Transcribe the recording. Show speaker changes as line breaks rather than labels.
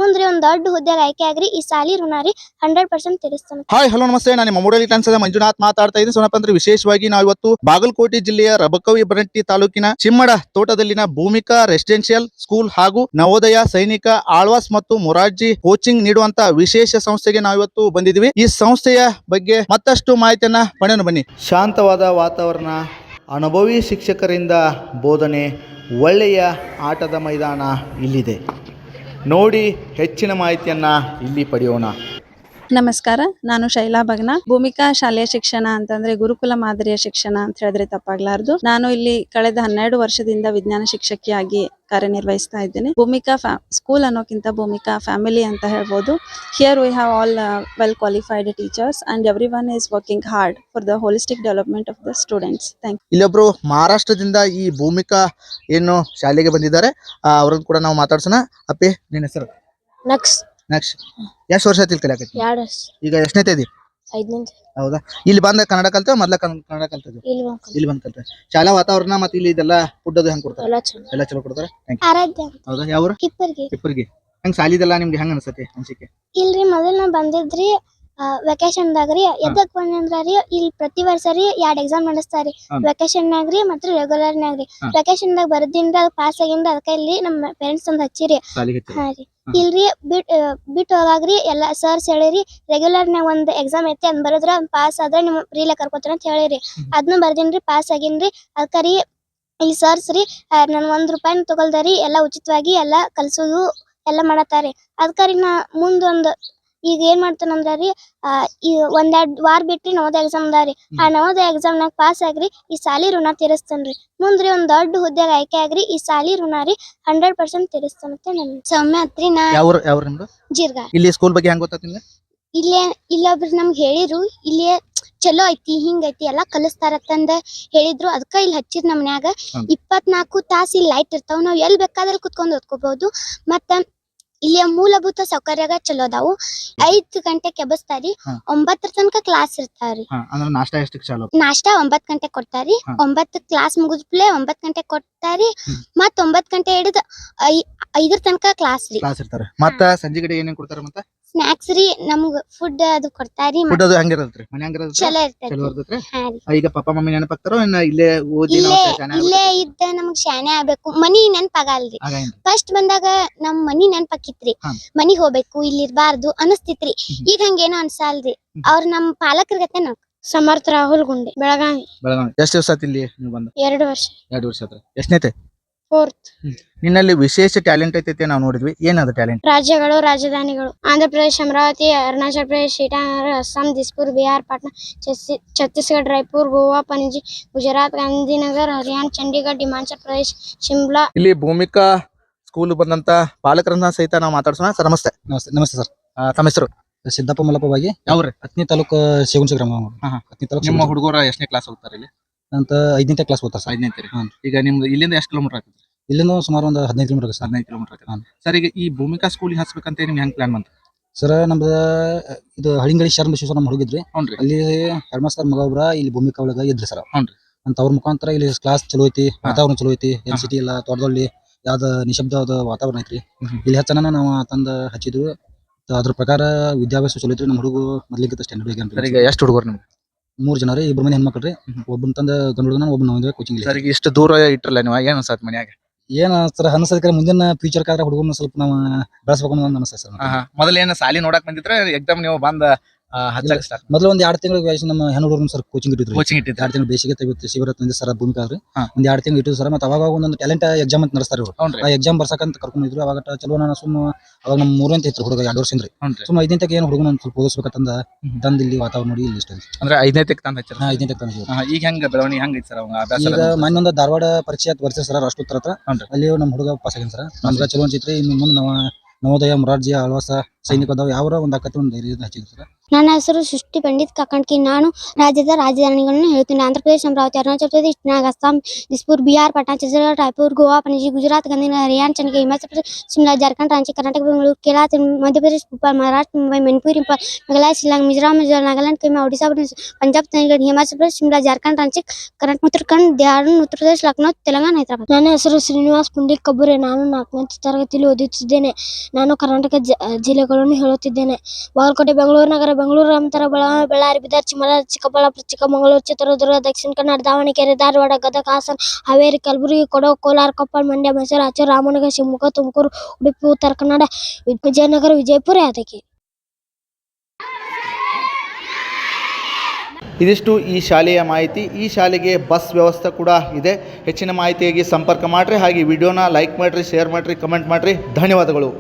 ಮುಂದ್ರಿ ಒಂದ್ ದೊಡ್ಡ ಹುದ್ದೆಗೆ ಆಯ್ಕೆ ಆಗ್ರಿ ಈ ಸಾಲಿ ಋಣ ರೀ 100% ತೀರಿಸ್ತಾನೆ.
ಹಾಯ್ ಹಲೋ ನಮಸ್ತೆ, ನಾನು ನಿಮ್ಮ ಮೂಡಲಿ ಕಾಣಿಸದ ಮಂಜುನಾಥ್ ಮಾತಾಡ್ತಾ ಇದ್ದೀನಿ. ಸೋನಪ್ಪ ಅಂದ್ರೆ ವಿಶೇಷವಾಗಿ ನಾವು ಇವತ್ತು ಬಾಗಲಕೋಟೆ ಜಿಲ್ಲೆಯ ರಬಕವಿ ಬನಟ್ಟಿ ತಾಲೂಕಿನ ಚಿಮ್ಮಡ ತೋಟದಲ್ಲಿನ ಭೂಮಿಕಾ ರೆಸಿಡೆನ್ಷಿಯಲ್ ಸ್ಕೂಲ್ ಹಾಗೂ ನವೋದಯ ಸೈನಿಕ ಆಳ್ವಾಸ್ ಮತ್ತು ಮೊರಾರ್ಜಿ ಕೋಚಿಂಗ್ ನೀಡುವಂತ ವಿಶೇಷ ಸಂಸ್ಥೆಗೆ ನಾವು ಇವತ್ತು ಬಂದಿದ್ವಿ. ಈ ಸಂಸ್ಥೆಯ ಬಗ್ಗೆ ಮತ್ತಷ್ಟು ಮಾಹಿತಿಯನ್ನ ಪಡೆಯೋಣ ಬನ್ನಿ. ಶಾಂತವಾದ ವಾತಾವರಣ, ಅನುಭವಿ ಶಿಕ್ಷಕರಿಂದ ಬೋಧನೆ, ಒಳ್ಳೆಯ ಆಟದ ಮೈದಾನ ಇಲ್ಲಿದೆ. ನೋಡಿ ಹೆಚ್ಚಿನ ಮಾಹಿತಿಯನ್ನ ಇಲ್ಲಿ ಪಡೆಯೋಣ.
ನಮಸ್ಕಾರ, ನಾನು ಶೈಲಾ ಬಗ್ನ. ಭೂಮಿಕಾ ಶಾಲೆಯ ಶಿಕ್ಷಣ ಅಂತಂದ್ರೆ ಗುರುಕುಲ ಮಾದರಿಯ ಶಿಕ್ಷಣ ಅಂತ ಹೇಳಿದ್ರೆ ತಪ್ಪಾಗ್ಲಾರ್ದು. ನಾನು ಇಲ್ಲಿ ಕಳೆದ 12 ವರ್ಷದಿಂದ ವಿಜ್ಞಾನ ಶಿಕ್ಷಕಿಯಾಗಿ ಕಾರ್ಯನಿರ್ವಹಿಸ್ತಾ ಇದ್ದೇನೆ. ಭೂಮಿಕಾ ಸ್ಕೂಲ್ ಅನ್ನೋಕ್ಕಿಂತ ಭೂಮಿಕಾ ಫ್ಯಾಮಿಲಿ ಅಂತ ಹೇಳ್ಬೋದು. Here we have all well qualified teachers and every one is working hard for the holistic development of the students. Thank you.
ಇಲ್ಲೊಬ್ರು ಮಹಾರಾಷ್ಟ್ರದಿಂದ ಈ ಭೂಮಿಕಾ ಏನು ಶಾಲೆಗೆ ಬಂದಿದ್ದಾರೆ, ಅವ್ರನ್ನ ಕೂಡ ನಾವು ಮಾತಾಡ್ಸೋಣ. ಅಪ್ಪಿ, ನಿನ್ನ ಹೆಸರು? ನೆಕ್ಸ್ಟ್ ಎಷ್ಟು ವರ್ಷ ಆಯ್ತು ಕಲಿಯಾಕತ್ತಿ?
2 ವರ್ಷ.
ಈಗ ಎಷ್ಟನೇತೆ ಇದಿ?
5ನೇ.
ಹೌದಾ? ಇಲ್ಲಿ ಬಂದ ಕನ್ನಡ ಕಲ್ತ ಮೊದ್ಲ ಕನ್ನಡ ಕಲ್ತದ್ದು? ಇಲ್ಲಿ ಬಂದ್ ಕಲ್ತ. ಶಾಲಾ ವಾತಾವರಣ ಮತ್ತೆ ಇಲ್ಲಿ ಇದೆಲ್ಲ ಫುಡ್ ಅದು ಹೆಂಗ್ ಕೊಡ್ತಾರೆ? ಎಲ್ಲ ಚಲೋ ಕೊಡ್ತಾರೆ. ಹೌದಾ? ಯಾವ ಕಿಪ್ಪರ್ಗಿ. ಹೆಂಗ್ ಸಾಲಿದೆಲ್ಲ ನಿಮ್ಗೆ ಹೆಂಗ್ ಅನ್ಸತ್ತೆ ಅನ್ಸಿಕೆ?
ಇಲ್ರಿ ಮೊದಲ ನಾ ಬಂದಿದ್ರಿ ವೆಕೇಶನ್ ದಾಗ್ರಿ ಎದಕ್ ಬಂದ್ರಿ ಇಲ್ಲಿ ಪ್ರತಿ ವರ್ಷ ರೀ 2 ಎಕ್ಸಾಮ್ ನಡೆಸ್ತಾರಿ. ವೆಕೇಶನ್ ನಾಗ್ರಿ ಮತ್ತೆ ರೆಗ್ಯುಲರ್ ನಾಗ್ರಿ. ವೆಕೇಶನ್ ದಾಗ ಬರ್ದಿಂದ್ರ ಅದು ಪಾಸ್ ಆಗಿಂದ್ರ ಅದಕ್ಕ ಇಲ್ಲಿ ನಮ್ಮ ಪೇರೆಂಟ್ಸ್ ತಂದ್ ಹಚ್ಚಿರಿ. ಹಾ ರೀ. ಇಲ್ರಿ ಬಿಟ್ಟು ಹೋಗಾಗ್ರಿ ಎಲ್ಲ ಸರ್ಸ್ ಹೇಳಿರಿ ರೆಗ್ಯುಲರ್ ನಾಗ ಒಂದ್ ಎಕ್ಸಾಮ್ ಐತಿ ಅದ್ ಬರದ್ರ ಪಾಸ್ ಆದ್ರೆ ನಿಮ್ ಫ್ರೀಲೆ ಕರ್ಕೋತಾರ ಅಂತ ಹೇಳಿರಿ. ಅದ್ನು ಬರ್ದಿನ್ರಿ, ಪಾಸ್ ಆಗಿನ್ರಿ. ಅದಕ್ಕ ರೀ ಇಲ್ಲಿ ಸರ್ಸ್ ರೀ ನನ್ ₹1 ತಗೊಳ್ದಾರಿ, ಎಲ್ಲಾ ಉಚಿತವಾಗಿ ಎಲ್ಲಾ ಕಲ್ಸೋದು ಎಲ್ಲಾ ಮಾಡತಾರಿ. ಅದಕ್ಕ ರೀ ನಾ ಮುಂದೊಂದ್ ಈಗ ಏನ್ ಮಾಡ್ತಾನಂದ್ರ ರೀ ಈ 1-2 ವಾರ ಬಿಟ್ರಿ ನವೋದಯ ಎಕ್ಸಾಮ್ ಅದಾರಿ. ಆ ನವೋದಯ ಎಕ್ಸಾಮ್ ನಾಗ ಪಾಸ್ ಆಗ್ರಿ ಈ ಸಾಲಿ ಋಣ ತೀರಿಸ್ತಾನ್ರಿ. ಮುಂದ್ರಿ ಒಂದ್ ದೊಡ್ಡ ಹುದ್ದೆಗೆ ಆಯ್ಕೆ ಆಗ್ರಿ ಈ ಸಾಲಿ ಋಣ ರೀ 100% ತೀರಿಸ್ತಾನಂತೆ. ನನ್ ಸೌಮ್ಯ ಹತ್ರಿ. ನಾ
ಯಾವ ನಿಮ್ದು?
ಜೀರ್ಗಾ.
ಇಲ್ಲಿ ಸ್ಕೂಲ್ ಬಗ್ಗೆ ಹೆಂಗ್ ಗೊತ್ತಾತ ನಿಮ್ಗೆ?
ಇಲ್ಲೊಬ್ರು ನಮ್ಗೆ ಹೇಳಿರು ಇಲ್ಲಿ ಚಲೋ ಐತಿ ಹಿಂಗೈತಿ ಎಲ್ಲಾ ಕಲಿಸ್ತಾರತ್ತಂದ ಹೇಳಿದ್ರು. ಅದಕ್ಕ ಇಲ್ಲಿ ಹಚ್ಚಿದ್ ನಮ್ಮ ಮನ್ಯಾಗ 24 ತಾಸ ಇಲ್ಲಿ ಲೈಟ್ ಇರ್ತಾವ. ನಾವ್ ಎಲ್ಲಿ ಬೇಕಾದ್ರೆ ಕುತ್ಕೊಂಡ್ ಓದ್ಕೋಬಹುದು. ಮತ್ತ ಇಲ್ಲಿ ಮೂಲಭೂತ ಸೌಕರ್ಯಗ ಚಲೋ ಅದಾವು. 5 ಗಂಟೆಗೆ ಎಬ್ಬಸ್ತಾರಿ, 9 ತನಕ ಕ್ಲಾಸ್ ಇರ್ತಾವ್ರಿ.
ನಾಷ್ಟಾ ಎಷ್ಟಕ್ಕೆ ಚಾಲು?
ನಾಷ್ಟಾ 9 ಗಂಟೆಗೆ ಕೊಡ್ತಾರಿ. 9 ಕ್ಲಾಸ್ ಮುಗಿದ್ಮೇಲೆ 9 ಗಂಟೆಗೆ ಕೊಡ್ತಾರಿ. ಮತ್ತ 9 ಗಂಟೆ ಹಿಡಿದು 5 ತನಕ ಕ್ಲಾಸ್ ರೀ.
ಕ್ಲಾಸ್ ಇರ್ತಾರೆ. ಮತ್ತ ಸಂಜೆ ಕಡೆ ಏನೇನ್ ಕೊಡ್ತಾರ? ಮತ್ತೆ
ಸ್ನಾಕ್ಸ್ ರೀ, ನಮ್ಗ್ ಫುಡ್ ಅದು ಕೊಡ್ತಾರಿ.
ಫುಡ್ ಅದು ಹೆಂಗಿರತ್ರಿ? ಮನೆ ಹೆಂಗಿರತ್ರಿ?
ಚಲೋ
ಚಲೋ ಇರ್ತೈತ್ರಿ.
ಹಾ ರೀ.
ಈಗ ಪಪ್ಪ ಮಮ್ಮಿ ನೆನಪಾಗ್ತಾರೋ ಇನ್ನ ಇಲ್ಲೇ ಓದಿ
ಇಲ್ಲೇ ಇದ್ದ ನಮಗ್ ಶಾನೆ ಆಗ್ಬೇಕು, ಮನಿ ನೆನಪಾಗಲ್ರಿ. ಫಸ್ಟ್ ಬಂದಾಗ ನಮ್ ಮನಿ ನೆನಪಾಕಿತ್ರಿ, ಮನಿಗ್ ಹೋಗ್ಬೇಕು ಇಲ್ಲಿ ಇರ್ಬಾರ್ದು ಅನಸ್ತಿತ್ರಿ. ಈಗ ಹಂಗೇನೋ ಅನ್ಸಲ್ರಿ. ಅವ್ರ ನಮ್ ಪಾಲಕರ್ಗತೆ ಸಮರ್ಥ ರಾಹುಲ್ ಗುಂಡೆ, ಬೆಳಗಾವಿ.
ಎಷ್ಟು ದಿವಸ ಆಯ್ತು ಇಲ್ಲಿ ನೀವು ಬಂದು?
2 ವರ್ಷ.
2 ವರ್ಷ ಆಯ್ತು. ಎಷ್ಟನೇತೆ?
4th.
ನಿನ್ನಲ್ಲಿ ವಿಶೇಷ ಟ್ಯಾಲೆಂಟ್ ಐತೆ ನಾವು ನೋಡಿದ್ವಿ. ಏನದು ಟ್ಯಾಲೆಂಟ್?
ರಾಜ್ಯಗಳು, ರಾಜಧಾನಿಗಳು: ಆಂಧ್ರ ಪ್ರದೇಶ ಅಮರಾವತಿ, ಅರುಣಾಚಲ ಪ್ರದೇಶ ಇಟಾನಗರ, ಅಸ್ಸಾಂ ದಿಸ್ಪುರ್, ಬಿಹಾರ್ ಪಾಟ್ನಾ, ಛತ್ತೀಸ್ಗಢ ರಾಯಪುರ್, ಗೋವಾ ಪಣಜಿ, ಗುಜರಾತ್ ಗಾಂಧಿನಗರ್, ಹರಿಯಾಣ ಚಂಡೀಗಢ, ಹಿಮಾಚಲ ಪ್ರದೇಶ ಶಿಮ್ಲಾ. ಇಲ್ಲಿ
ಭೂಮಿಕಾ ಸ್ಕೂಲ್ ಬಂದಂತ ಪಾಲಕರನ್ನ ಸಹಿತ ನಾವು ಮಾತಾಡ್ಸೋಣ. ಸರ್ ನಮಸ್ತೆ.
ನಮಸ್ತೆ ಸರ್.
ತಮ್ಮ ಹೆಸರು?
ಸಿದ್ದಪ್ಪ ಮಲ್ಲಪ್ಪವಾಗಿ.
ಯಾವ್ರಿ?
ಹತ್ತನೇ ತಾಲೂಕು ಶಿವಗುಂಜ ಗ್ರಾಮ.
ನಿಮ್ಮ ಹುಡುಗರ ಎಷ್ಟನೇ ಕ್ಲಾಸ್ ಹೋಗ್ತಾರೆ ಇಲ್ಲಿ?
ಅಂತ 5ನೇ ಕ್ಲಾಸ್ ಓದ್ತಾರೆ ಸರ್.
5ನೇ. ಈಗ ನಿಮ್ದು ಇಲ್ಲಿಂದ ಎಷ್ಟು ಕಿಲೋಮೀಟರ್ ಆಗ್ತದೆ?
ಇಲ್ಲಿಂದ ಸುಮಾರು ಒಂದು 15 ಕಿಲೋಮೀಟರ್ ಸರ್.
15 ಕಿಲೋಮೀಟರ್ ಆಗ್ತದೆ. ಸರ್ ಈಗ ಈ ಭೂಮಿಕಾ ಸ್ಕೂಲಿಗೆ ಹಚ್ಬೇಕಂತ ನಿಮ್ಗೆ ಹೆಂಗ್ ಪ್ಲಾನ್ ಬಂತು?
ಸರ್ ನಮ್ದು ಇದು ಹಳಿಂಗಳಿ ಶರಣ ಬಸವೇಶ್ವರ ನಮ್ಮ ಹುಡುಗಿದ್ರಿ. ಅಲ್ಲಿ ಹೆಡ್ ಮಾಸ್ತರ್ ಮಗ ಒಬ್ರ ಇಲ್ಲಿ ಭೂಮಿಕಾ ಒಳಗ ಇದ್ರಿ ಸರ್. ಅಂತ ಅವ್ರ ಮುಖಾಂತರ ಇಲ್ಲಿ ಕ್ಲಾಸ್ ಚಲೋ ಐತಿ, ವಾತಾವರಣ ಚಲೋ ಐತಿ. ಸಿಟಿ ಎಲ್ಲ ತೋಟದಲ್ಲಿ ಯಾವ್ದ ನಿಶಬ್ದವಾದ ವಾತಾವರಣ ಐತ್ರಿ. ಇಲ್ಲಿ ಹಚ್ಚನ ನಾವು ತಂದ ಹಚ್ಚಿದ್ವಿ. ಅದ್ರ ಪ್ರಕಾರ ವಿದ್ಯಾಭ್ಯಾಸ ಚಲೋ ಐತ್ರಿ. ನಮ್ಮ ಹುಡುಗ ಮೊದ್ಲಿಗಿಂತ ಸ್ಟ್ಯಾಂಡರ್ಡ್.
ಈಗ ಎಷ್ಟು ಹುಡುಗರು ನಿಮ್ಗೆ?
3 ಜನ ರೀ. 2 ಮಂದಿ ಹೆಣ್ಮಕ್ಳ್ರಿ. ಒಬ್ಬನ ತಂದ ಗಂಡ ಹುಡುಗನ, ಒಬ್ಬ ನಾವು ಕೋಚಿಂಗ್.
ಸರ್ ಈಗ ಇಷ್ಟು ದೂರ ಇಟ್ರಲ್ಲ ನೀವು, ಏನ್ ಅನ್ಸತ್ ಮನ್ಯಾಗ?
ಏನ್ ಸರ್ ಅನ್ಸತ್ರಿ, ಮುಂದಿನ ಫ್ಯೂಚರ್ ಕಾದ್ರೆ ಹುಡುಗನ ಸ್ವಲ್ಪ ನಾವು ಬೆಳೆಸ್ಬೇಕು ಅನ್ನೋದು ಅನ್ಸತ್ತೆ ಸರ್.
ಮೊದಲ ಏನ ಸಾಲಿ ನೋಡಕ್ ಬಂದಿದ್ರೆ ಎಕ್ದಮ್ ನೀವು ಬಂದ
ಮೊದಲು ಒಂದ್ 2 ತಿಂಗಳ ವಯಸ್ಸು ನಮ್ಮ ಹೆಣ್ಣು ಹುಡುಗರು ಸರ್ ಕೋಚಿಂಗ್ ಇಟ್ಟಿದ್ರು.
2
ತಿಂಗಳು ಬೇಸಿಗೆ ಶಿಬಿರ ಸರ್ ಭೂಮಿಕಾ ರೀ. ಒಂದ್ 2 ತಿಂಗಳು ಇಟ್ಟಿದ್ರು ಸರ್. ಮತ್ತೆ ಅವಾಗ ಒಂದೊಂದು ಟ್ಯಾಲೆಂಟ್ ಎಕ್ಸಾಮ್ ಅಂತ ನಡೆಸ್ತಾರೆ. ಆ ಎಕ್ಸಾಮ್ ಬರ್ಸಕಂತ ಕರ್ಕೊಂಡಿದ್ರು. ಅವಾಗ ಚಲೋ ನಾನು ಸುಮ್ಮ ಅವಾಗ ನಮ್ಮ 3ನೇ ಅಂತ ಇತ್ತು ಹುಡುಗ 2 ವರ್ಷ ರೀ. ಸುಮ್ಮ 5ನೇ ತನಕ ಏನು ಹುಡುಗನ ಸ್ವಲ್ಪ ಓದಿಸ್ಬೇಕಂದ ತಂದ ಇಲ್ಲಿ ವಾತಾವರಣ ನೋಡಿ ಇಲ್ಲಿ ಇಷ್ಟ
ಅಂದ್ರೆ 5ನೇ ತನಕ ತಂದ ಹಚ್ಚಾರ.
5ನೇ ತನಕ ತಂದಿದ್ರು.
ಈಗ ಹೆಂಗ ಬೆಳವಣಿಗೆ ಹೆಂಗ ಐತಿ ಸರ್ ಅವಾಗ ಅಭ್ಯಾಸ?
ಈಗ ಮೊನ್ನೊಂದು ಧಾರವಾಡ ಪರೀಕ್ಷೆ ಬರ್ತೀವಿ ಸರ್ ರಾಷ್ಟ್ರೋತ್ತರ ಹತ್ರ. ಅಲ್ಲಿ ನಮ್ಮ ಹುಡುಗ ಪಾಸ್ ಆಗಿನ ಸರ್. ನಮ್ಗೆ ಚಲೋ ಅನ್ಸಿತ್ರಿ. ಇನ್ನು ಮುಂದೆ ನಾವು ನವೋದಯ, ಮೊರಾರ್ಜಿ, ಆಳ್ವಾಸ, ಸೈನಿಕ ಅದಾವ ಯಾವ ಒಂದು ಆಕತಿ ಒಂದು ಧೈರ್ಯ ಹಚ್ಚಿದ್ರು ಸರ್.
ನನ್ನ ಹೆಸರು ಸೃಷ್ಟಿ ಪಂಡಿತ್ ಕಾಕಂಡ್ಕಿ. ನಾನು ರಾಜ್ಯದ ರಾಜಧಾನಿಗಳನ್ನು ಹೇಳ್ತೀನಿ. ಆಂಧ್ರ ಪ್ರದೇಶ, ಅಮರಾವತಿ, ಅರುಣಾಚಲ ಪ್ರದೇಶ, ನಾಗ್, ಅಸ್ಸಾಂ, ದಿಸ್ಪುರ್, ಬಿಹಾರ್, ಪಾಟ್ನಾ, ಛತ್ತೀಸ್ಗಢ, ರಾಯ್ಪುರ್, ಗೋವಾ, ಪಣಜಿ, ಗುಜರಾತ್, ಗಾಂಧಿನಗರ, ಹರಿಯಾಣ, ಚಂಡೀಗಢ, ಹಿಮಾಚಲ ಪ್ರದೇಶ, ಶಿಮ್ಲಾ, ಜಾರ್ಖಂಡ್, ರಾಂಚಿ, ಕರ್ನಾಟಕ, ಬೆಂಗಳೂರು, ಕೇರಳ, ಮಧ್ಯಪ್ರದೇಶ, ಭೋಪಾಲ್, ಮಹಾರಾಷ್ಟ್ರ, ಮುಂಬೈ, ಮಣಿಪುರ್, ಇಂಫಾಲ್, ಮೇಘಾಲಯ, ಶಿಲ್ಲಾಂಗ್, ಮಿಜೋರಾಂ, ನಾಗಾಲ್ಯಾಂಡ್, ಕೈಮಾ, ಒಡಿಶಾ, ಪಂಜಾಬ್, ಚಂಡೀಗಢ, ಹಿಮಾಚಲ ಪ್ರದೇಶ, ಶಿಮ್ಲಾ, ಜಾರ್ಖಂಡ್, ರಾಂಚಿ, ಕರ್ನಾಟಕ, ಉತ್ತರಾಖಂಡ್, ದೇಹರಾದೂನ್, ಉತ್ತರ ಪ್ರದೇಶ, ಲಕ್ನೋ, ತೆಲಂಗಾಣ, ಹೈದರಾಬಾದ್. ನನ್ನ ಹೆಸರು ಶ್ರೀನಿವಾಸ್ ಪುಂಡಿಕ್ ಕಬ್ಬುರೆ. ನಾನು 4ನೇ ತರಗತಿಯಲ್ಲಿ ಓದುತ್ತಿದ್ದೇನೆ. ನಾನು ಕರ್ನಾಟಕ ಜಿಲ್ಲೆಗಳನ್ನು ಹೇಳುತ್ತಿದ್ದೇನೆ. ಬಾಗಲಕೋಟೆ, ಬೆಂಗಳೂರು ನಗರ, ಬೆಂಗಳೂರು ಗ್ರಾಮಾಂತರ, ಬೆಳಗಾವಿ, ಬಳ್ಳಾರಿ, ಬೀದರ್, ಚಿಕ್ಕಬಳ್ಳಾಪುರ, ಚಿಕ್ಕಬಳ್ಳಾಪುರ, ಚಿಕ್ಕಮಗಳೂರು, ಚಿತ್ರದುರ್ಗ, ದಕ್ಷಿಣ ಕನ್ನಡ, ದಾವಣಗೆರೆ, ಧಾರವಾಡ, ಗದಗ, ಹಾಸನ, ಹಾವೇರಿ, ಕಲಬುರಗಿ, ಕೊಡಗು, ಕೋಲಾರ, ಕೊಪ್ಪಳ, ಮಂಡ್ಯ, ಮೈಸೂರು, ರಾಯಚೂರು, ರಾಮನಗರ, ಶಿವಮೊಗ್ಗ, ತುಮಕೂರು, ಉಡುಪಿ, ಉತ್ತರ ಕನ್ನಡ, ವಿಜಯನಗರ, ವಿಜಯಪುರ, ಯಾದಗಿರಿ.
ಇದಿಷ್ಟು ಈ ಶಾಲೆಯ ಮಾಹಿತಿ. ಈ ಶಾಲೆಗೆ ಬಸ್ ವ್ಯವಸ್ಥೆ ಕೂಡ ಇದೆ. ಹೆಚ್ಚಿನ ಮಾಹಿತಿಯಾಗಿ ಸಂಪರ್ಕ ಮಾಡಿರಿ. ಹಾಗೆ ವಿಡಿಯೋನ ಲೈಕ್ ಮಾಡಿರಿ, ಶೇರ್ ಮಾಡಿರಿ, ಕಮೆಂಟ್ ಮಾಡಿರಿ. ಧನ್ಯವಾದಗಳು.